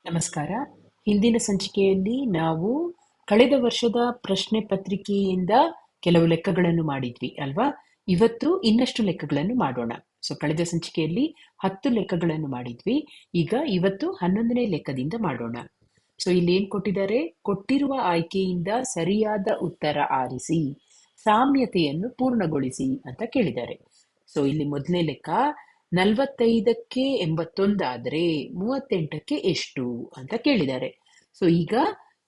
ನಮಸ್ಕಾರ. ಹಿಂದಿನ ಸಂಚಿಕೆಯಲ್ಲಿ ನಾವು ಕಳೆದ ವರ್ಷದ ಪ್ರಶ್ನೆ ಪತ್ರಿಕೆಯಿಂದ ಕೆಲವು ಲೆಕ್ಕಗಳನ್ನು ಮಾಡಿದ್ವಿ ಅಲ್ವಾ? ಇವತ್ತು ಇನ್ನಷ್ಟು ಲೆಕ್ಕಗಳನ್ನು ಮಾಡೋಣ. ಕಳೆದ ಸಂಚಿಕೆಯಲ್ಲಿ 10 ಲೆಕ್ಕಗಳನ್ನು ಮಾಡಿದ್ವಿ. ಈಗ ಇವತ್ತು 11ನೇ ಲೆಕ್ಕದಿಂದ ಮಾಡೋಣ. ಇಲ್ಲಿ ಏನ್ ಕೊಟ್ಟಿದ್ದಾರೆ? ಕೊಟ್ಟಿರುವ ಆಯ್ಕೆಯಿಂದ ಸರಿಯಾದ ಉತ್ತರ ಆರಿಸಿ, ಸಾಮ್ಯತೆಯನ್ನು ಪೂರ್ಣಗೊಳಿಸಿ ಅಂತ ಕೇಳಿದ್ದಾರೆ. ಇಲ್ಲಿ ಮೊದಲನೇ ಲೆಕ್ಕ, 45ಕ್ಕೆ 81 ಆದ್ರೆ 38ಕ್ಕೆ ಎಷ್ಟು ಅಂತ ಕೇಳಿದ್ದಾರೆ. ಈಗ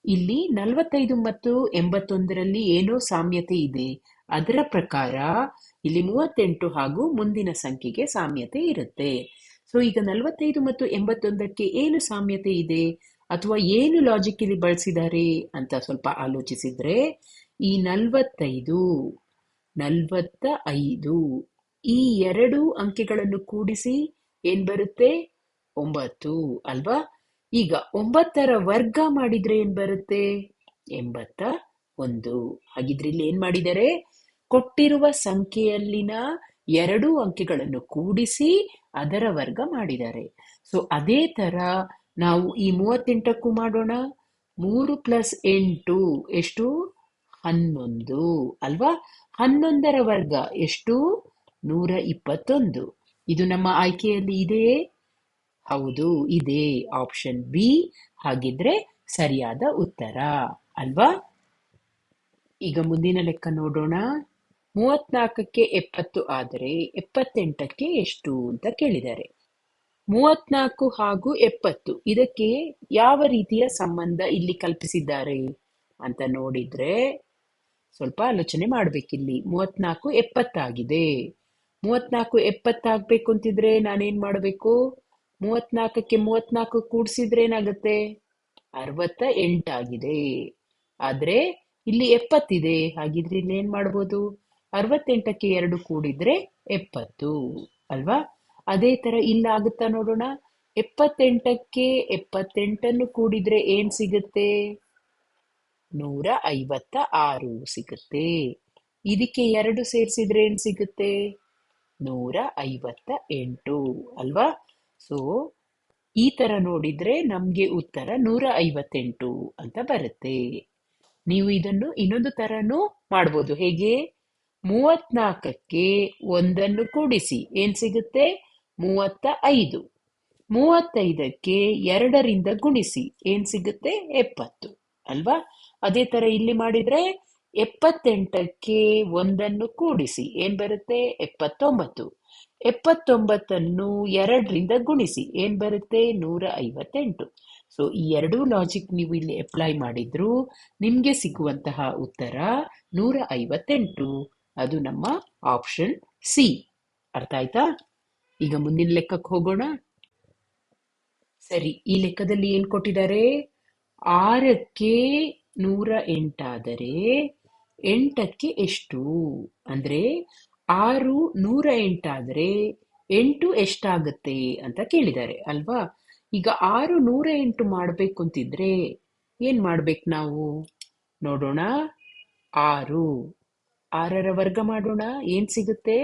ಇಲ್ಲಿ 45 ಮತ್ತು 81ರಲ್ಲಿ ಏನೋ ಸಾಮ್ಯತೆ ಇದೆ. ಅದರ ಪ್ರಕಾರ ಇಲ್ಲಿ 38 ಹಾಗೂ ಮುಂದಿನ ಸಂಖ್ಯೆಗೆ ಸಾಮ್ಯತೆ ಇರುತ್ತೆ. ಈಗ 45 ಮತ್ತು 81ಕ್ಕೆ ಏನು ಸಾಮ್ಯತೆ ಇದೆ ಅಥವಾ ಏನು ಲಾಜಿಕ್ ಇಲ್ಲಿ ಬಳಸಿದ್ದಾರೆ ಅಂತ ಸ್ವಲ್ಪ ಆಲೋಚಿಸಿದ್ರೆ, ಈ 45 ಈ ಎರಡು ಅಂಕೆಗಳನ್ನು ಕೂಡಿಸಿ ಏನ್ ಬರುತ್ತೆ? 9 ಅಲ್ವಾ? ಈಗ 9ರ ವರ್ಗ ಮಾಡಿದ್ರೆ ಏನ್ ಬರುತ್ತೆ? 81. ಹಾಗಿದ್ರೆ ಇಲ್ಲಿ ಏನ್ ಮಾಡಿದರೆ, ಕೊಟ್ಟಿರುವ ಸಂಖ್ಯೆಯಲ್ಲಿನ ಎರಡು ಅಂಕೆಗಳನ್ನು ಕೂಡಿಸಿ ಅದರ ವರ್ಗ ಮಾಡಿದ್ದಾರೆ. ಅದೇ ತರ ನಾವು ಈ 38ಕ್ಕೂ ಮಾಡೋಣ. 3 + 8 ಎಷ್ಟು? 11 ಅಲ್ವಾ? 11ರ ವರ್ಗ ಎಷ್ಟು? 121. ಇದು ನಮ್ಮ ಆಯ್ಕೆಯಲ್ಲಿ ಇದೆಯೇ? ಹೌದು, ಇದೆ. ಆಪ್ಷನ್ ಬಿ ಹಾಗಿದ್ರೆ ಸರಿಯಾದ ಉತ್ತರ ಅಲ್ವಾ? ಈಗ ಮುಂದಿನ ಲೆಕ್ಕ ನೋಡೋಣ. 34ಕ್ಕೆ 70 ಆದರೆ 78ಕ್ಕೆ ಎಷ್ಟು ಅಂತ ಕೇಳಿದ್ದಾರೆ. 34 ಹಾಗೂ 70 ಇದಕ್ಕೆ ಯಾವ ರೀತಿಯ ಸಂಬಂಧ ಇಲ್ಲಿ ಕಲ್ಪಿಸಿದ್ದಾರೆ ಅಂತ ನೋಡಿದ್ರೆ ಸ್ವಲ್ಪ ಆಲೋಚನೆ ಮಾಡ್ಬೇಕಿಲ್ಲಿ. 34 70 ಆಗಿದೆ. 34 70 ಆಗ್ಬೇಕು ಅಂತಿದ್ರೆ ನಾನೇನ್ ಮಾಡಬೇಕು? 34ಕ್ಕೆ 34 ಕೂಡಿಸಿದ್ರೆ ಏನಾಗುತ್ತೆ? 68 ಆಗಿದೆ. ಆದ್ರೆ ಇಲ್ಲಿ 70 ಇದೆ. ಹಾಗಿದ್ರೆ ಇಲ್ಲಿ ಏನ್ ಮಾಡ್ಬೋದು? 68ಕ್ಕೆ 2 ಕೂಡಿದ್ರೆ 70 ಅಲ್ವಾ? ಅದೇ ತರ ಇಲ್ಲ ಆಗುತ್ತಾ ನೋಡೋಣ. 78ಕ್ಕೆ 78 ಕೂಡಿದ್ರೆ ಏನ್ ಸಿಗುತ್ತೆ? 156 ಸಿಗುತ್ತೆ. ಇದಕ್ಕೆ 2 ಸೇರಿಸಿದ್ರೆ ಏನ್ ಸಿಗುತ್ತೆ? 158 ಅಲ್ವಾ? ಈ ತರ ನೋಡಿದ್ರೆ ನಮ್ಗೆ ಉತ್ತರ 158 ಅಂತ ಬರುತ್ತೆ. ನೀವು ಇದನ್ನು ಇನ್ನೊಂದು ತರನು ಮಾಡ್ಬೋದು. ಹೇಗೆ? 34ಕ್ಕೆ 1 ಕೂಡಿಸಿ ಏನ್ ಸಿಗುತ್ತೆ? 35. 35ಕ್ಕೆ 2 ಗುಣಿಸಿ ಏನ್ ಸಿಗುತ್ತೆ? 70 ಅಲ್ವಾ? ಅದೇ ತರ ಇಲ್ಲಿ ಮಾಡಿದ್ರೆ 78ಕ್ಕೆ 1 ಕೂಡಿಸಿ ಏನ್ ಬರುತ್ತೆ? 79. 79ನ್ನು 2 ಗುಣಿಸಿ ಏನ್ ಬರುತ್ತೆ? 158. ಈ ಎರಡೂ ಲಾಜಿಕ್ ನೀವು ಇಲ್ಲಿ ಅಪ್ಲೈ ಮಾಡಿದ್ರು ನಿಮ್ಗೆ ಸಿಗುವಂತಹ ಉತ್ತರ 158. ಅದು ನಮ್ಮ ಆಪ್ಷನ್ ಸಿ. ಅರ್ಥ ಆಯ್ತಾ? ಈಗ ಮುಂದಿನ ಲೆಕ್ಕಕ್ಕೆ ಹೋಗೋಣ. ಸರಿ, ಈ ಲೆಕ್ಕದಲ್ಲಿ ಏನ್ ಕೊಟ್ಟಿದ್ದಾರೆ? 6ಕ್ಕೆ 108 ಆದರೆ 8ಕ್ಕೆ ಎಷ್ಟು ಅಂದ್ರೆ 6 108 ಆದ್ರೆ 8 ಎಷ್ಟಾಗುತ್ತೆ ಅಂತ ಕೇಳಿದ್ದಾರೆ ಅಲ್ವಾ? ಈಗ 6 108 ಮಾಡ್ಬೇಕು ಅಂತಿದ್ರೆ ಏನ್ ಮಾಡ್ಬೇಕು ನಾವು? ನೋಡೋಣ. 6ರ ವರ್ಗ ಮಾಡೋಣ. ಏನ್ ಸಿಗುತ್ತೆ?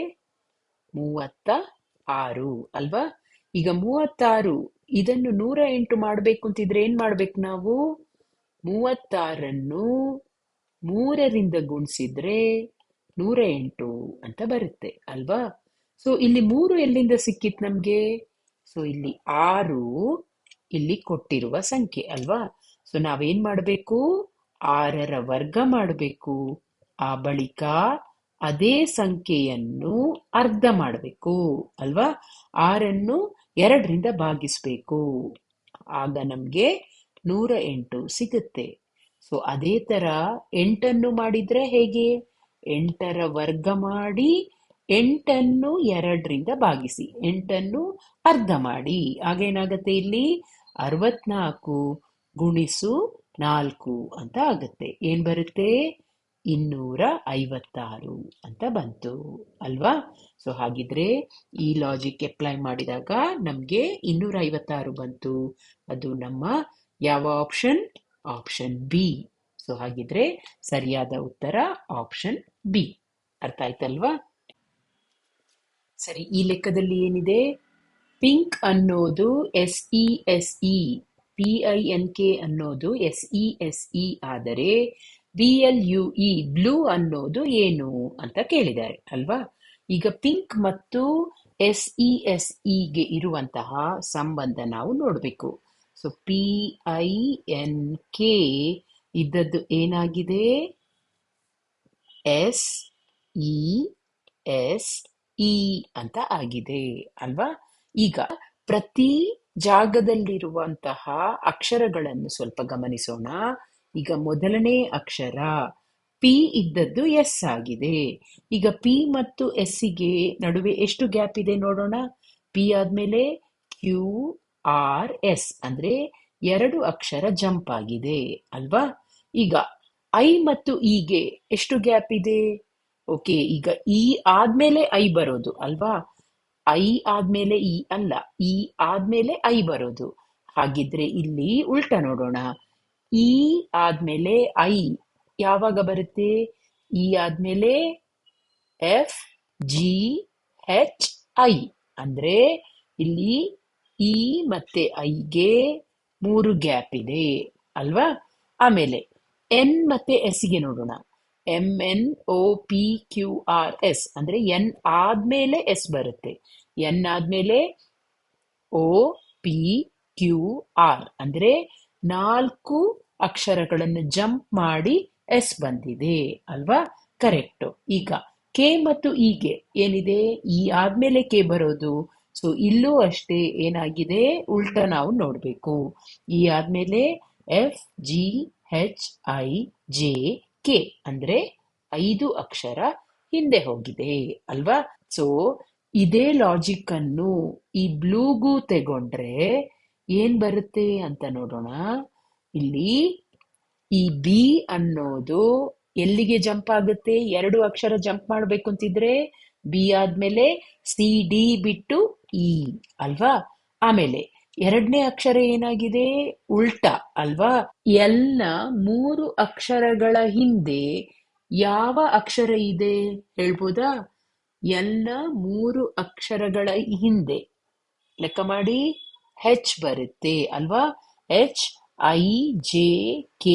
36 ಅಲ್ವಾ? ಈಗ 36 ಇದನ್ನು 108 ಮಾಡ್ಬೇಕು ಅಂತಿದ್ರೆ ಏನ್ ಮಾಡ್ಬೇಕು ನಾವು? 36ನ್ನು 3ರಿಂದ ಗುಣಿಸಿದ್ರೆ 108 ಅಂತ ಬರುತ್ತೆ ಅಲ್ವಾ? ಇಲ್ಲಿ 3 ಎಲ್ಲಿಂದ ಸಿಕ್ಕಿತ್ ನಮ್ಗೆ? ಇಲ್ಲಿ 6 ಇಲ್ಲಿ ಕೊಟ್ಟಿರುವ ಸಂಖ್ಯೆ ಅಲ್ವಾ? ನಾವೇನ್ ಮಾಡ್ಬೇಕು? 6ರ ವರ್ಗ ಮಾಡಬೇಕು. ಆ ಬಳಿಕ ಅದೇ ಸಂಖ್ಯೆಯನ್ನು ಅರ್ಧ ಮಾಡಬೇಕು ಅಲ್ವಾ? 6ನ್ನು 2ರಿಂದ ಭಾಗಿಸ್ಬೇಕು. ಆಗ ನಮ್ಗೆ 108 ಸಿಗುತ್ತೆ. ಅದೇ ತರ 8ನ್ನು ಮಾಡಿದ್ರೆ ಹೇಗೆ? 8ರ ವರ್ಗ ಮಾಡಿ 8ನ್ನು 2ರಿಂದ ಭಾಗಿಸಿ 8ನ್ನು ಅರ್ಧ ಮಾಡಿ. ಆಗೇನಾಗತ್ತೆ ಇಲ್ಲಿ? 64 ಗುಣಿಸು 4 ಅಂತ ಆಗುತ್ತೆ. ಏನ್ ಬರುತ್ತೆ? 256 ಅಂತ ಬಂತು ಅಲ್ವಾ? ಹಾಗಿದ್ರೆ ಈ ಲಾಜಿಕ್ ಅಪ್ಲೈ ಮಾಡಿದಾಗ ನಮ್ಗೆ 256 ಬಂತು. ಅದು ನಮ್ಮ ಯಾವ ಆಪ್ಷನ್? Option B. ಹಾಗಿದ್ರೆ ಸರಿಯಾದ ಉತ್ತರ ಆಪ್ಷನ್ ಬಿ. ಅರ್ಥ ಆಯ್ತಲ್ವಾ? ಸರಿ, ಈ ಲೆಕ್ಕದಲ್ಲಿ ಏನಿದೆ? ಪಿಂಕ್ ಅನ್ನೋದು SESE PINK ಅನ್ನೋದು SESE ಆದರೆ BLUE ಬ್ಲೂ ಅನ್ನೋದು ಏನು ಅಂತ ಕೇಳಿದ್ದಾರೆ ಅಲ್ವಾ. ಈಗ ಪಿಂಕ್ ಮತ್ತು SESEಗೆ ಇರುವಂತಹ ಸಂಬಂಧ ನಾವು ನೋಡಬೇಕು. ಸೊ PINK ಇದ್ದದ್ದು ಏನಾಗಿದೆ, SESE ಅಂತ ಆಗಿದೆ ಅಲ್ವಾ. ಈಗ ಪ್ರತಿ ಜಾಗದಲ್ಲಿರುವಂತಹ ಅಕ್ಷರಗಳನ್ನು ಸ್ವಲ್ಪ ಗಮನಿಸೋಣ. ಈಗ ಮೊದಲನೇ ಅಕ್ಷರ ಪಿ ಇದ್ದದ್ದು ಎಸ್ ಆಗಿದೆ. ಈಗ ಪಿ ಮತ್ತು ಎಸ್ಸಿಗೆ ನಡುವೆ ಎಷ್ಟು ಗ್ಯಾಪ್ ಇದೆ ನೋಡೋಣ. ಪಿ ಆದ್ಮೇಲೆ QRS ಅಂದ್ರೆ ಎರಡು ಅಕ್ಷರ ಜಂಪ್ ಆಗಿದೆ ಅಲ್ವಾ. ಈಗ ಐ ಮತ್ತು ಇಗೆ ಎಷ್ಟು ಗ್ಯಾಪ್ ಇದೆ. ಓಕೆ, ಈಗ ಇ ಆದ್ಮೇಲೆ ಐ ಬರೋದು ಅಲ್ವಾ. ಐ ಆದ್ಮೇಲೆ ಇ ಅಲ್ಲ, ಇ ಆದ್ಮೇಲೆ ಐ ಬರೋದು. ಹಾಗಿದ್ರೆ ಇಲ್ಲಿ ಉಲ್ಟಾ ನೋಡೋಣ. ಇ ಆದ್ಮೇಲೆ ಐ ಯಾವಾಗ ಬರುತ್ತೆ. ಇ ಆದ್ಮೇಲೆ FGHI ಅಂದ್ರೆ ಇಲ್ಲಿ ಇ ಮತ್ತೆ ಐಗೆ 3 ಗ್ಯಾಪ್ ಇದೆ ಅಲ್ವಾ. ಆಮೇಲೆ ಎನ್ ಮತ್ತೆ ಎಸ್ ಗೆ ನೋಡೋಣ. MNOPQRS ಅಂದ್ರೆ ಎನ್ ಆದ್ಮೇಲೆ ಎಸ್ ಬರುತ್ತೆ. ಎನ್ ಆದ್ಮೇಲೆ OPQR ಅಂದ್ರೆ 4 ಅಕ್ಷರಗಳನ್ನು ಜಂಪ್ ಮಾಡಿ ಎಸ್ ಬಂದಿದೆ ಅಲ್ವಾ. ಕರೆಕ್ಟ್. ಈಗ ಕೆ ಮತ್ತು ಇಗೆ ಏನಿದೆ, ಇ ಆದ್ಮೇಲೆ ಕೆ ಬರೋದು. ಸೊ ಇಲ್ಲೂ ಅಷ್ಟೇ ಏನಾಗಿದೆ, ಉಲ್ಟಾ ನಾವು ನೋಡ್ಬೇಕು. ಇ ಆದ್ಮೇಲೆ FGHIJK ಅಂದ್ರೆ 5 ಅಕ್ಷರ ಹಿಂದೆ ಹೋಗಿದೆ ಅಲ್ವಾ. ಸೊ ಇದೇ ಲಾಜಿಕ್ ಅನ್ನು ಈ ಬ್ಲೂಗೂ ತಗೊಂಡ್ರೆ ಏನ್ ಬರುತ್ತೆ ಅಂತ ನೋಡೋಣ. ಇಲ್ಲಿ ಈ ಬಿ ಅನ್ನೋದು ಎಲ್ಲಿಗೆ ಜಂಪ್ ಆಗುತ್ತೆ, 2 ಅಕ್ಷರ ಜಂಪ್ ಮಾಡ್ಬೇಕು ಅಂತಿದ್ರೆ ಬಿ ಆದ್ಮೇಲೆ CD ಬಿಟ್ಟು ಇ ಅಲ್ವಾ. ಆಮೇಲೆ ಎರಡನೇ ಅಕ್ಷರ ಏನಾಗಿದೆ, ಉಲ್ಟಾ ಅಲ್ವಾ. ಎಲ್ಲ 3 ಅಕ್ಷರಗಳ ಹಿಂದೆ ಯಾವ ಅಕ್ಷರ ಇದೆ ಹೇಳ್ಬೋದಾ. ಎಲ್ಲ 3 ಅಕ್ಷರಗಳ ಹಿಂದೆ ಲೆಕ್ಕ ಮಾಡಿ ಹೆಚ್ ಬರುತ್ತೆ ಅಲ್ವಾ. HIJK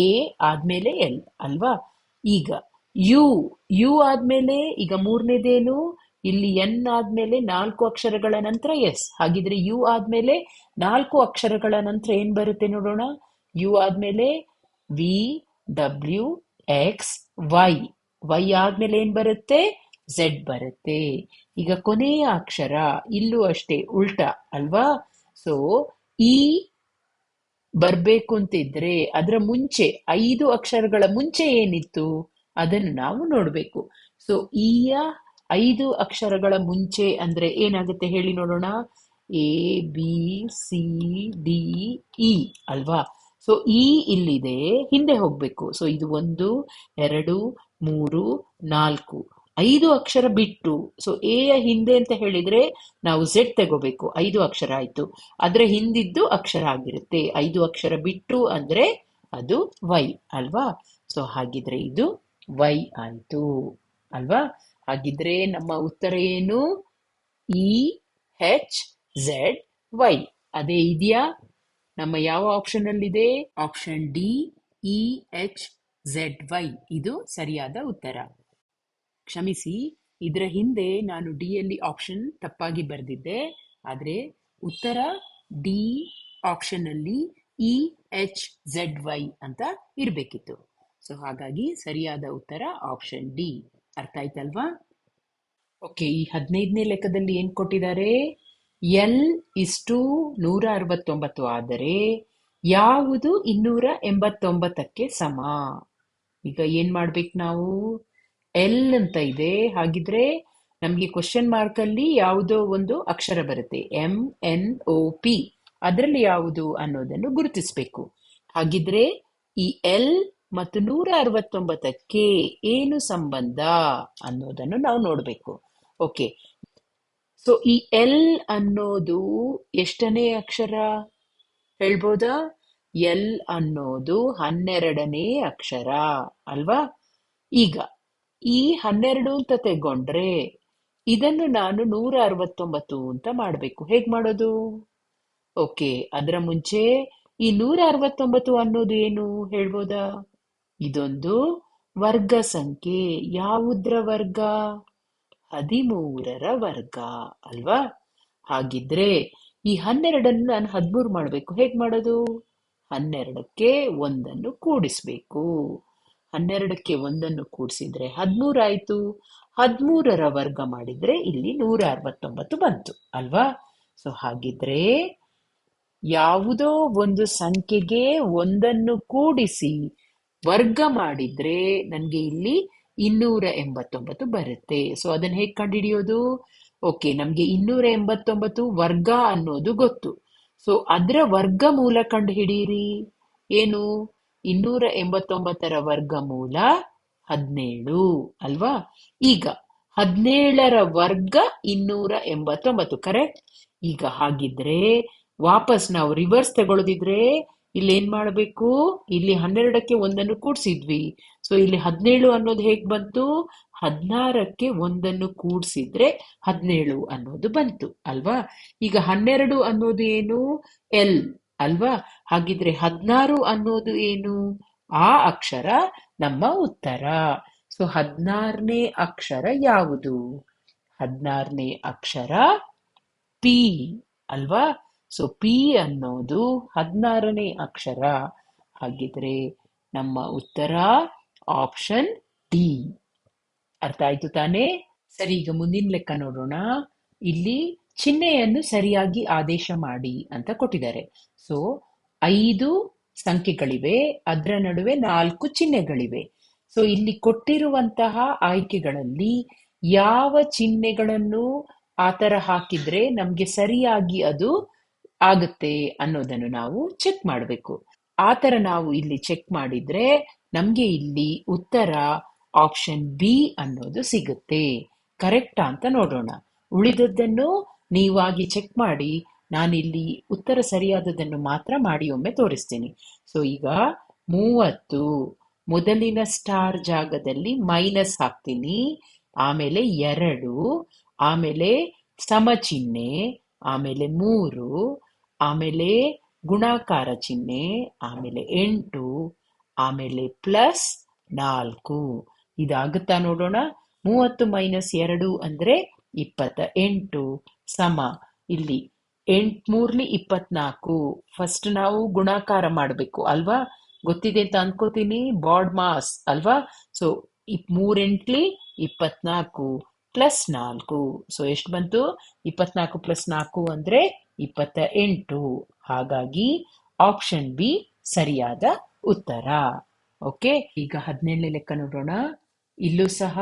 ಆದ್ಮೇಲೆ ಎಲ್ ಅಲ್ವಾ. ಈಗ ಯು ಆದ್ಮೇಲೆ ಈಗ ಮೂರನೇದೇನು, ಇಲ್ಲಿ ಎನ್ ಆದ್ಮೇಲೆ 4 ಅಕ್ಷರಗಳ ನಂತರ ಎಸ್. ಹಾಗಿದ್ರೆ ಯು ಆದ್ಮೇಲೆ 4 ಅಕ್ಷರಗಳ ನಂತರ ಏನ್ ಬರುತ್ತೆ ನೋಡೋಣ. ಯು ಆದ್ಮೇಲೆ VWXY, ವೈ ಆದ್ಮೇಲೆ ಏನ್ ಬರುತ್ತೆ, ಝೆಡ್ ಬರುತ್ತೆ. ಈಗ ಕೊನೆಯ ಅಕ್ಷರ ಇಲ್ಲೂ ಅಷ್ಟೇ ಉಲ್ಟಾ ಅಲ್ವಾ. ಸೊ ಈ ಬರ್ಬೇಕು ಅಂತಿದ್ರೆ ಅದರ ಮುಂಚೆ 5 ಅಕ್ಷರಗಳ ಮುಂಚೆ ಏನಿತ್ತು ಅದನ್ನು ನಾವು ನೋಡ್ಬೇಕು. ಸೊ ಈಯ 5 ಅಕ್ಷರಗಳ ಮುಂಚೆ ಅಂದ್ರೆ ಏನಾಗುತ್ತೆ ಹೇಳಿ ನೋಡೋಣ. ABCDE ಅಲ್ವಾ. ಸೊ ಈ ಇಲ್ಲಿದೆ, ಹಿಂದೆ ಹೋಗ್ಬೇಕು. ಸೊ ಇದು 1 2 3 4 5 ಅಕ್ಷರ ಬಿಟ್ಟು. ಸೊ ಎ ಯ ಹಿಂದೆ ಅಂತ ಹೇಳಿದ್ರೆ ನಾವು ಝೆಡ್ ತಗೋಬೇಕು. 5 ಅಕ್ಷರ ಆಯ್ತು, ಅದ್ರ ಹಿಂದಿದ್ದು ಅಕ್ಷರ ಆಗಿರುತ್ತೆ. 5 ಅಕ್ಷರ ಬಿಟ್ಟು ಅಂದ್ರೆ ಅದು ವೈ ಅಲ್ವಾ. ಸೊ ಹಾಗಿದ್ರೆ ಇದು ವೈ ಆಯ್ತು ಅಲ್ವಾ. ಹಾಗಿದ್ರೆ ನಮ್ಮ ಉತ್ತರ ಏನು, EHZY. ಅದೇ ಇದೆಯಾ, ನಮ್ಮ ಯಾವ ಆಪ್ಷನ್ ಅಲ್ಲಿದೆ, ಆಪ್ಷನ್ ಡಿ EHZY ಇದು ಸರಿಯಾದ ಉತ್ತರ. ಕ್ಷಮಿಸಿ, ಇದರ ಹಿಂದೆ ನಾನು ಡಿ ಯಲ್ಲಿ ಆಪ್ಷನ್ ತಪ್ಪಾಗಿ ಬರೆದಿದ್ದೆ. ಆದ್ರೆ ಉತ್ತರ ಡಿ ಆಪ್ಷನ್ ಅಲ್ಲಿ EHZY ಅಂತ ಇರ್ಬೇಕಿತ್ತು. ಸೊ ಹಾಗಾಗಿ ಸರಿಯಾದ ಉತ್ತರ ಆಪ್ಷನ್ ಡಿ. ಅರ್ಥ ಆಯ್ತಲ್ವಾ. ಓಕೆ, ಈ 15ನೇ ಲೆಕ್ಕದಲ್ಲಿ ಏನ್ ಕೊಟ್ಟಿದ್ದಾರೆ, ಎಲ್ ಇಷ್ಟು 169 ಆದರೆ ಯಾವುದು 289ಕ್ಕೆ ಸಮ. ಈಗ ಏನ್ ಮಾಡ್ಬೇಕು ನಾವು, ಎಲ್ ಅಂತ ಇದೆ. ಹಾಗಿದ್ರೆ ನಮ್ಗೆ ಕ್ವಶನ್ ಮಾರ್ಕ್ ಅಲ್ಲಿ ಯಾವುದೋ ಒಂದು ಅಕ್ಷರ ಬರುತ್ತೆ, MNOP, ಅದರಲ್ಲಿ ಯಾವುದು ಅನ್ನೋದನ್ನು ಗುರುತಿಸಬೇಕು. ಹಾಗಿದ್ರೆ ಈ ಎಲ್ ಮತ್ತು 169ಕ್ಕೆ ಏನು ಸಂಬಂಧ ಅನ್ನೋದನ್ನು ನಾವು ನೋಡ್ಬೇಕು. ಓಕೆ, ಸೊ ಈ ಎಲ್ ಅನ್ನೋದು ಎಷ್ಟನೇ ಅಕ್ಷರ ಹೇಳ್ಬೋದಾ. ಎಲ್ ಅನ್ನೋದು 12ನೇ ಅಕ್ಷರ ಅಲ್ವಾ. ಈಗ ಈ 12 ಅಂತ ತಗೊಂಡ್ರೆ ಇದನ್ನು ನಾನು 169 ಅಂತ ಮಾಡ್ಬೇಕು. ಹೇಗ್ ಮಾಡೋದು. ಓಕೆ, ಅದರ ಮುಂಚೆ ಈ 169 ಅನ್ನೋದು ಏನು ಹೇಳ್ಬೋದಾ? ಇದೊಂದು ವರ್ಗ ಸಂಖ್ಯೆ. ಯಾವುದ್ರ ವರ್ಗ? 13ರ ವರ್ಗ ಅಲ್ವಾ? ಹಾಗಿದ್ರೆ ಈ 12ಅನ್ನು ನಾನು 13 ಮಾಡಬೇಕು. ಹೇಗ್ ಮಾಡೋದು? 12ಕ್ಕೆ 1ಅನ್ನು ಕೂಡಿಸ್ಬೇಕು. 12ಕ್ಕೆ 1ಅನ್ನು ಕೂಡಿಸಿದ್ರೆ 13 ಆಯ್ತು. 13ರ ವರ್ಗ ಮಾಡಿದ್ರೆ ಇಲ್ಲಿ 169 ಬಂತು ಅಲ್ವಾ? ಸೊ ಹಾಗಿದ್ರೆ ಯಾವುದೋ ಒಂದು ಸಂಖ್ಯೆಗೆ 1ಅನ್ನು ಕೂಡಿಸಿ ವರ್ಗ ಮಾಡಿದ್ರೆ ನನಗೆ ಇಲ್ಲಿ 289 ಬರುತ್ತೆ. ಸೊ ಅದನ್ನ ಹೇಗೆ ಕಂಡುಹಿಡಿಯೋದು? ಓಕೆ, ನಮ್ಗೆ 289 ವರ್ಗ ಅನ್ನೋದು ಗೊತ್ತು. ಸೊ ಅದರ ವರ್ಗಮೂಲ ಕಂಡು ಹಿಡೀರಿ. ಏನು? 289ರ ವರ್ಗಮೂಲ 17 ಅಲ್ವಾ? ಈಗ 17ರ ವರ್ಗ 289, ಕರೆಕ್ಟ್? ಈಗ ಹಾಗಿದ್ರೆ ವಾಪಸ್ ನಾವು ರಿವರ್ಸ್ ತಗೊಳ್ಳದಿದ್ರೆ ಇಲ್ಲಿ ಏನ್ ಮಾಡಬೇಕು? ಇಲ್ಲಿ 12ಕ್ಕೆ 1ಅನ್ನು ಕೂಡ್ಸಿದ್ವಿ. ಸೊ ಇಲ್ಲಿ 17 ಅನ್ನೋದು ಹೇಗ್ ಬಂತು? 16ಕ್ಕೆ 1ಅನ್ನು ಕೂಡ್ಸಿದ್ರೆ 17 ಅನ್ನೋದು ಬಂತು ಅಲ್ವಾ? ಈಗ 12 ಅನ್ನೋದು ಏನು? ಎಲ್ ಅಲ್ವಾ? ಹಾಗಿದ್ರೆ 16 ಅನ್ನೋದು ಏನು? ಆ ಅಕ್ಷರ ನಮ್ಮ ಉತ್ತರ. ಸೊ 16ನೇ ಅಕ್ಷರ ಯಾವುದು? 16ನೇ ಅಕ್ಷರ ಪಿ ಅಲ್ವಾ? ಸೊ ಪಿ ಅನ್ನೋದು 16ನೇ ಅಕ್ಷರ. ಹಾಗಿದ್ರೆ ನಮ್ಮ ಉತ್ತರ ಆಪ್ಷನ್ ಡಿ. ಅರ್ಥ ಆಯ್ತು ತಾನೇ? ಸರಿ, ಈಗ ಮುಂದಿನ ಲೆಕ್ಕ ನೋಡೋಣ. ಇಲ್ಲಿ ಚಿಹ್ನೆಯನ್ನು ಸರಿಯಾಗಿ ಆದೇಶ ಮಾಡಿ ಅಂತ ಕೊಟ್ಟಿದ್ದಾರೆ. ಸೊ 5 ಸಂಖ್ಯೆಗಳಿವೆ, ಅದರ ನಡುವೆ 4 ಚಿಹ್ನೆಗಳಿವೆ. ಸೊ ಇಲ್ಲಿ ಕೊಟ್ಟಿರುವಂತಹ ಆಯ್ಕೆಗಳಲ್ಲಿ ಯಾವ ಚಿಹ್ನೆಗಳನ್ನು ಆತರ ಹಾಕಿದ್ರೆ ನಮ್ಗೆ ಸರಿಯಾಗಿ ಅದು ಆಗುತ್ತೆ ಅನ್ನೋದನ್ನು ನಾವು ಚೆಕ್ ಮಾಡಬೇಕು. ಆತರ ನಾವು ಇಲ್ಲಿ ಚೆಕ್ ಮಾಡಿದ್ರೆ ನಮ್ಗೆ ಇಲ್ಲಿ ಉತ್ತರ ಆಪ್ಷನ್ ಬಿ ಅನ್ನೋದು ಸಿಗುತ್ತೆ. ಕರೆಕ್ಟಾ ಅಂತ ನೋಡೋಣ. ಉಳಿದದ್ದನ್ನು ನೀವಾಗಿ ಚೆಕ್ ಮಾಡಿ. ನಾನಿಲ್ಲಿ ಉತ್ತರ ಸರಿಯಾದದನ್ನು ಮಾತ್ರ ಮಾಡಿ ಒಮ್ಮೆ ತೋರಿಸ್ತೀನಿ. ಸೊ ಈಗ 30 ಮೊದಲಿನ ಸ್ಟಾರ್ ಜಾಗದಲ್ಲಿ ಮೈನಸ್ ಹಾಕ್ತೀನಿ, ಆಮೇಲೆ 2, ಆಮೇಲೆ ಸಮ ಚಿಹ್ನೆ, ಆಮೇಲೆ 3, ಆಮೇಲೆ ಗುಣಾಕಾರ ಚಿಹ್ನೆ, ಆಮೇಲೆ 8, ಆಮೇಲೆ ಪ್ಲಸ್ 4. ಇದಾಗುತ್ತಾ ನೋಡೋಣ. 30 ಮೈನಸ್ 2 ಅಂದ್ರೆ 28 ಸಮ ಇಲ್ಲಿ 8 3 24. ಫಸ್ಟ್ ನಾವು ಗುಣಾಕಾರ ಮಾಡಬೇಕು ಅಲ್ವಾ? ಗೊತ್ತಿದೆ ಅಂತ ಅನ್ಕೋತೀನಿ. ಬಾಡ್ ಮಾಸ್ ಅಲ್ವಾ? So 3 8 24 plus 4. ಸೊ ಎಷ್ಟು ಬಂತು? 24 ಪ್ಲಸ್ 4 ಅಂದ್ರೆ 28. ಹಾಗಾಗಿ ಆಪ್ಷನ್ ಬಿ ಸರಿಯಾದ ಉತ್ತರ. ಓಕೆ, ಈಗ 17ನೇ ಲೆಕ್ಕ ನೋಡೋಣ. ಇಲ್ಲೂ ಸಹ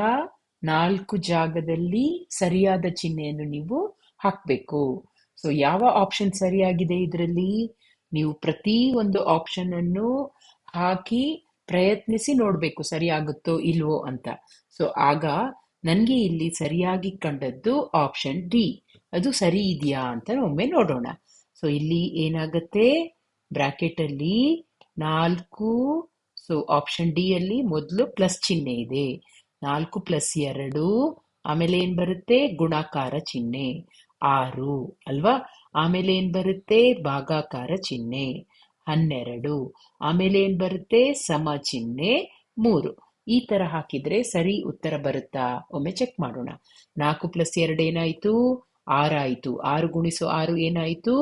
4 ಜಾಗದಲ್ಲಿ ಸರಿಯಾದ ಚಿಹ್ನೆಯನ್ನು ನೀವು ಹಾಕ್ಬೇಕು. ಸೊ ಯಾವ ಆಪ್ಷನ್ ಸರಿಯಾಗಿದೆ ಇದರಲ್ಲಿ? ನೀವು ಪ್ರತಿ ಒಂದು ಆಪ್ಷನ್ ಅನ್ನು ಹಾಕಿ ಪ್ರಯತ್ನಿಸಿ ನೋಡ್ಬೇಕು ಸರಿಯಾಗುತ್ತೋ ಇಲ್ವೋ ಅಂತ. ಸೊ ಆಗ ನನ್ಗೆ ಇಲ್ಲಿ ಸರಿಯಾಗಿ ಕಂಡದ್ದು ಆಪ್ಷನ್ ಡಿ. ಅದು ಸರಿ ಇದೆಯಾ ಅಂತ ಒಮ್ಮೆ ನೋಡೋಣ. ಸೊ ಇಲ್ಲಿ ಏನಾಗತ್ತೆ? ಬ್ರಾಕೆಟ್ ಅಲ್ಲಿ 4. ಸೊ ಆಪ್ಷನ್ ಡಿ ಅಲ್ಲಿ ಮೊದಲು ಪ್ಲಸ್ ಚಿಹ್ನೆ ಇದೆ. 4 ಪ್ಲಸ್ 2, ಆಮೇಲೆ ಏನ್ ಬರುತ್ತೆ? ಗುಣಾಕಾರ ಚಿಹ್ನೆ 6 ಅಲ್ವಾ? ಆಮೇಲೆ ಏನ್ ಬರುತ್ತೆ? ಭಾಗಾಕಾರ ಚಿಹ್ನೆ 12, ಆಮೇಲೆ ಏನ್ ಬರುತ್ತೆ? ಸಮ ಚಿಹ್ನೆ 3. ಈ ತರ ಹಾಕಿದ್ರೆ ಸರಿ ಉತ್ತರ ಬರುತ್ತಾ? ಒಮ್ಮೆ ಚೆಕ್ ಮಾಡೋಣ. 4 ಪ್ಲಸ್ 2 ಏನಾಯ್ತು? 6 ಆಯ್ತು. 6 ಗುಣಿಸು 6 ಏನಾಯ್ತು?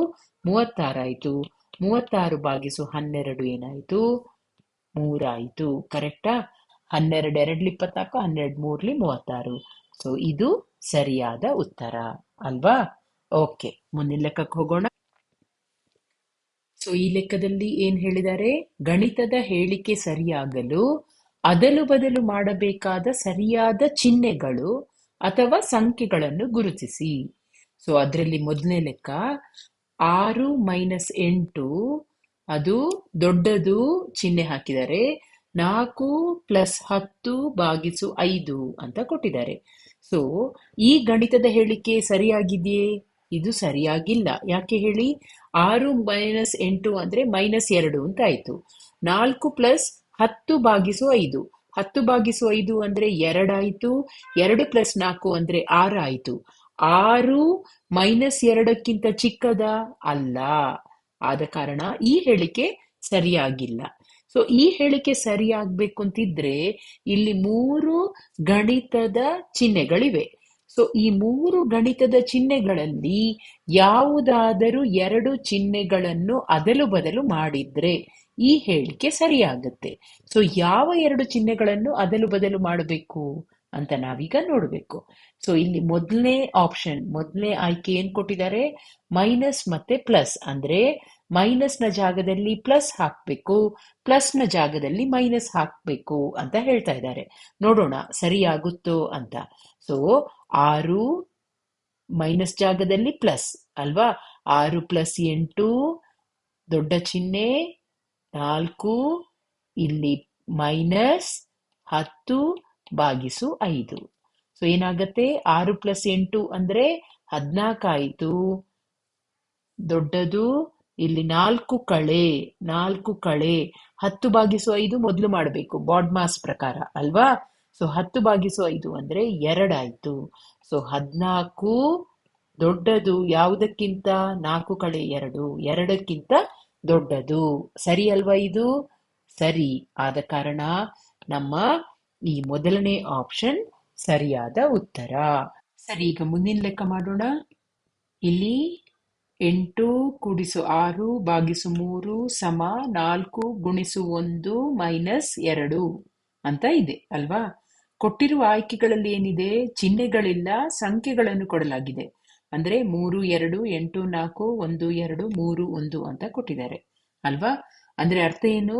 36 ಆಯ್ತು. 36 ಭಾಗಿಸು 12 ಏನಾಯ್ತು? 3 ಆಯ್ತು. ಕರೆಕ್ಟಾ? 12 2 24, 12 3 36. ಸೊ ಇದು ಸರಿಯಾದ ಉತ್ತರ ಅಲ್ವಾ? ಓಕೆ, ಮುಂದಿನ ಲೆಕ್ಕಕ್ಕೆ ಹೋಗೋಣ. ಸೊ ಈ ಲೆಕ್ಕದಲ್ಲಿ ಏನ್ ಹೇಳಿದ್ದಾರೆ? ಗಣಿತದ ಹೇಳಿಕೆ ಸರಿಯಾಗಲು ಅದಲು ಬದಲು ಮಾಡಬೇಕಾದ ಸರಿಯಾದ ಚಿಹ್ನೆಗಳು ಅಥವಾ ಸಂಖ್ಯೆಗಳನ್ನು ಗುರುತಿಸಿ. ಸೊ ಅದರಲ್ಲಿ ಮೊದಲನೇ ಲೆಕ್ಕ 6 ಮೈನಸ್ 8, ಅದು ದೊಡ್ಡದು ಚಿಹ್ನೆ ಹಾಕಿದ್ದಾರೆ. 4 ಪ್ಲಸ್ 10 ಭಾಗಿಸು 5 ಅಂತ ಕೊಟ್ಟಿದ್ದಾರೆ. ಸೊ ಈ ಗಣಿತದ ಹೇಳಿಕೆ ಸರಿಯಾಗಿದೆಯೇ? ಇದು ಸರಿಯಾಗಿಲ್ಲ. ಯಾಕೆ ಹೇಳಿ? 6 ಮೈನಸ್ 8 ಅಂದ್ರೆ -2 ಅಂತ ಆಯ್ತು. 4 ಪ್ಲಸ್ 10 ಭಾಗಿಸು 5, 10 ಭಾಗಿಸು 5 ಅಂದ್ರೆ 2 ಆಯ್ತು. 2 ಪ್ಲಸ್ 4 ಅಂದ್ರೆ 6 ಆಯ್ತು. 6 -2ಕ್ಕಿಂತ ಚಿಕ್ಕದ? ಅಲ್ಲ. ಆದ ಕಾರಣ ಈ ಹೇಳಿಕೆ ಸರಿಯಾಗಿಲ್ಲ. ಸೊ ಈ ಹೇಳಿಕೆ ಸರಿಯಾಗಬೇಕು ಅಂತಿದ್ರೆ ಇಲ್ಲಿ 3 ಗಣಿತದ ಚಿಹ್ನೆಗಳಿವೆ. ಸೊ ಈ 3 ಗಣಿತದ ಚಿಹ್ನೆಗಳಲ್ಲಿ ಯಾವುದಾದರೂ 2 ಚಿಹ್ನೆಗಳನ್ನು ಅದಲು ಬದಲು ಮಾಡಿದ್ರೆ ಈ ಹೇಳಿಕೆ ಸರಿಯಾಗುತ್ತೆ. ಸೊ ಯಾವ 2 ಚಿಹ್ನೆಗಳನ್ನು ಅದಲು ಬದಲು ಮಾಡಬೇಕು ಅಂತ ನಾವೀಗ ನೋಡಬೇಕು. ಸೊ ಇಲ್ಲಿ ಮೊದಲನೇ ಆಯ್ಕೆ ಏನ್ ಕೊಟ್ಟಿದ್ದಾರೆ? ಮೈನಸ್ ಮತ್ತೆ ಪ್ಲಸ್. ಅಂದ್ರೆ ಮೈನಸ್ ನ ಜಾಗದಲ್ಲಿ ಪ್ಲಸ್ ಹಾಕ್ಬೇಕು, ಪ್ಲಸ್ ನ ಜಾಗದಲ್ಲಿ ಮೈನಸ್ ಹಾಕ್ಬೇಕು ಅಂತ ಹೇಳ್ತಾ ಇದ್ದಾರೆ. ನೋಡೋಣ ಸರಿಯಾಗುತ್ತೋ ಅಂತ. ಸೊ 6 ಮೈನಸ್ ಜಾಗದಲ್ಲಿ ಪ್ಲಸ್ ಅಲ್ವಾ? 6 + 8 ದೊಡ್ಡ ಚಿಹ್ನೆ, 4 ಇಲ್ಲಿ ಮೈನಸ್, 10/5. ಸೊ ಏನಾಗತ್ತೆ? 6 + 8 ಅಂದ್ರೆ 14 ಆಯಿತು. ದೊಡ್ಡದು ಇಲ್ಲಿ 4 ಕಳೆ 10/5 ಮೊದಲು ಮಾಡಬೇಕು ಬಾಡ್ ಮಾಸ್ ಪ್ರಕಾರ ಅಲ್ವಾ? ಸೊ 10/5 ಅಂದ್ರೆ 2 ಆಯ್ತು. ಸೊ 14 ದೊಡ್ಡದು ಯಾವುದಕ್ಕಿಂತ? 4 - 2 2ಕ್ಕಿಂತ ದೊಡ್ಡದು. ಸರಿ ಅಲ್ವಾ ಇದು? ಸರಿ. ಆದ ಕಾರಣ ನಮ್ಮ ಈ ಮೊದಲನೇ ಆಪ್ಷನ್ ಸರಿಯಾದ ಉತ್ತರ. ಸರಿ, ಈಗ ಮುಂದಿನ ಲೆಕ್ಕ ಮಾಡೋಣ. ಇಲ್ಲಿ 8 × 6 / 3 = 4 × 1 - 2 ಅಂತ ಇದೆ ಅಲ್ವಾ? ಕೊಟ್ಟಿರುವ ಆಯ್ಕೆಗಳಲ್ಲಿ ಏನಿದೆ? ಚಿಹ್ನೆಗಳಿಲ್ಲ, ಸಂಖ್ಯೆಗಳನ್ನು ಕೊಡಲಾಗಿದೆ. ಅಂದ್ರೆ 3, 2, 8, 4, 1, 2, 3, 1 ಅಂತ ಕೊಟ್ಟಿದ್ದಾರೆ ಅಲ್ವಾ? ಅಂದ್ರೆ ಅರ್ಥ ಏನು?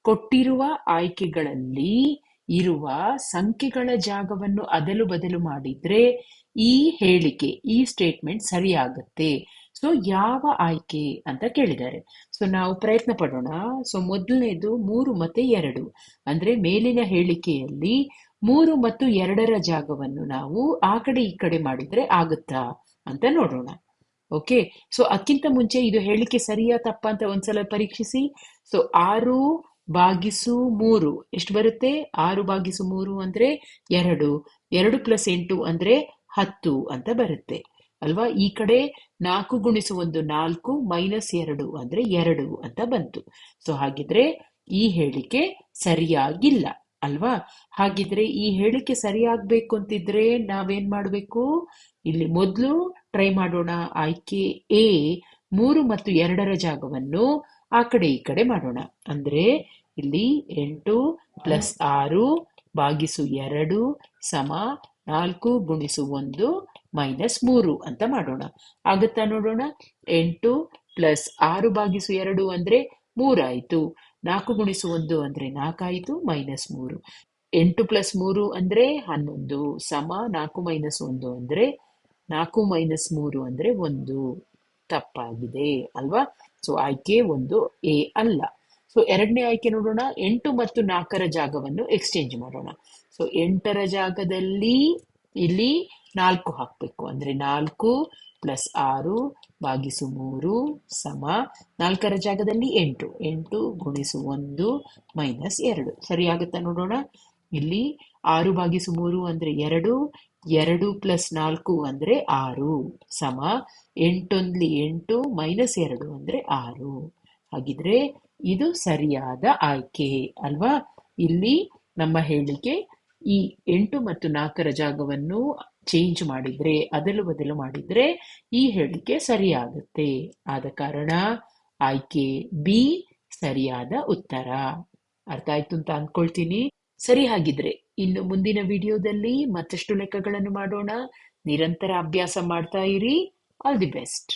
ಕೊಟ್ಟಿರುವ ಆಯ್ಕೆಗಳಲ್ಲಿ ಇರುವ ಸಂಖ್ಯೆಗಳ ಜಾಗವನ್ನು ಅದಲು ಬದಲು ಮಾಡಿದ್ರೆ ಈ ಹೇಳಿಕೆ, ಈ ಸ್ಟೇಟ್ಮೆಂಟ್ ಸರಿಯಾಗತ್ತೆ. ಸೊ ಯಾವ ಆಯ್ಕೆ ಅಂತ ಕೇಳಿದ್ದಾರೆ. ಸೊ ನಾವು ಪ್ರಯತ್ನ ಪಡೋಣ. ಸೊ ಮೊದಲನೇದು 3 ಮತ್ತು 2. ಅಂದ್ರೆ ಮೇಲಿನ ಹೇಳಿಕೆಯಲ್ಲಿ 3 ಮತ್ತು 2ರ ಜಾಗವನ್ನು ನಾವು ಆ ಕಡೆ ಈ ಕಡೆ ಮಾಡಿದ್ರೆ ಆಗುತ್ತಾ ಅಂತ ನೋಡೋಣ. ಓಕೆ, ಸೊ ಅದಕ್ಕಿಂತ ಮುಂಚೆ ಇದು ಹೇಳಿಕೆ ಸರಿಯಾ ತಪ್ಪಾ ಅಂತ ಒಂದ್ಸಲ ಪರೀಕ್ಷಿಸಿ. ಸೊ 6/3 ಎಷ್ಟು ಬರುತ್ತೆ? 6/3 ಅಂದ್ರೆ 2. 2 + 8 ಅಂದ್ರೆ 10 ಅಂತ ಬರುತ್ತೆ ಅಲ್ವಾ? ಈ ಕಡೆ 4 × 1 4 -2 ಅಂದ್ರೆ 2 ಅಂತ ಬಂತು. ಸೊ ಹಾಗಿದ್ರೆ ಈ ಹೇಳಿಕೆ ಸರಿಯಾಗಿಲ್ಲ ಅಲ್ವಾ? ಹಾಗಿದ್ರೆ ಈ ಹೇಳಿಕೆ ಸರಿಯಾಗ್ಬೇಕು ಅಂತಿದ್ರೆ ನಾವೇನ್ ಮಾಡ್ಬೇಕು? ಇಲ್ಲಿ ಮೊದಲು ಟ್ರೈ ಮಾಡೋಣ. ಆಯ್ಕೆ ಎ 3 ಮತ್ತು 2ರ ಜಾಗವನ್ನು ಆ ಕಡೆ ಈ ಕಡೆ ಮಾಡೋಣ. ಅಂದ್ರೆ ಇಲ್ಲಿ 8 + 6/2 = 4 × 1 - 3 ಅಂತ ಮಾಡೋಣ. ಆಗುತ್ತಾ ನೋಡೋಣ. 8 + 6/2 ಅಂದ್ರೆ 3 ಆಯ್ತು. 4 × 1 ಅಂದ್ರೆ 4 ಆಯ್ತು, -3. 8 + 3 ಅಂದ್ರೆ 11 4 - 1 ಅಂದ್ರೆ 4 - 3 ಅಂದ್ರೆ 1. ತಪ್ಪಾಗಿದೆ ಅಲ್ವಾ? ಸೊ ಆಯ್ಕೆ 1 ಎ ಅಲ್ಲ. ಸೊ ಎರಡನೇ ಆಯ್ಕೆ ನೋಡೋಣ. 8 ಮತ್ತು 4ರ ಜಾಗವನ್ನು ಎಕ್ಸ್ಚೇಂಜ್ ಮಾಡೋಣ. ಸೊ 8ರ ಜಾಗದಲ್ಲಿ ಇಲ್ಲಿ 4 ಹಾಕ್ಬೇಕು. ಅಂದ್ರೆ 4 + 6/3 4ರ ಜಾಗದಲ್ಲಿ 8 8 × 1 - 2 ಸರಿಯಾಗುತ್ತಾ ನೋಡೋಣ. ಇಲ್ಲಿ 6/3 ಅಂದ್ರೆ 2 2 + 4 ಅಂದ್ರೆ 6 8 8 - 2 ಅಂದ್ರೆ 6. ಹಾಗಿದ್ರೆ ಇದು ಸರಿಯಾದ ಆಯ್ಕೆ ಅಲ್ವಾ? ಇಲ್ಲಿ ನಮ್ಮ ಹೇಳಿಕೆ ಈ 8 ಮತ್ತು 4ರ ಜಾಗವನ್ನು ಚೇಂಜ್ ಮಾಡಿದ್ರೆ, ಅದಲು ಬದಲು ಮಾಡಿದ್ರೆ ಈ ಹೇಳಿಕೆ ಸರಿಯಾಗುತ್ತೆ. ಆದ ಕಾರಣ ಆಯ್ಕೆ ಬಿ ಸರಿಯಾದ ಉತ್ತರ. ಅರ್ಥ ಆಯ್ತು ಅಂತ ಅಂದ್ಕೊಳ್ತೀನಿ. ಸರಿ, ಹಾಗಿದ್ರೆ ಇನ್ನು ಮುಂದಿನ ವಿಡಿಯೋದಲ್ಲಿ ಮತ್ತಷ್ಟು ಲೆಕ್ಕಗಳನ್ನು ಮಾಡೋಣ. ನಿರಂತರ ಅಭ್ಯಾಸ ಮಾಡ್ತಾ ಇರಿ. All the best.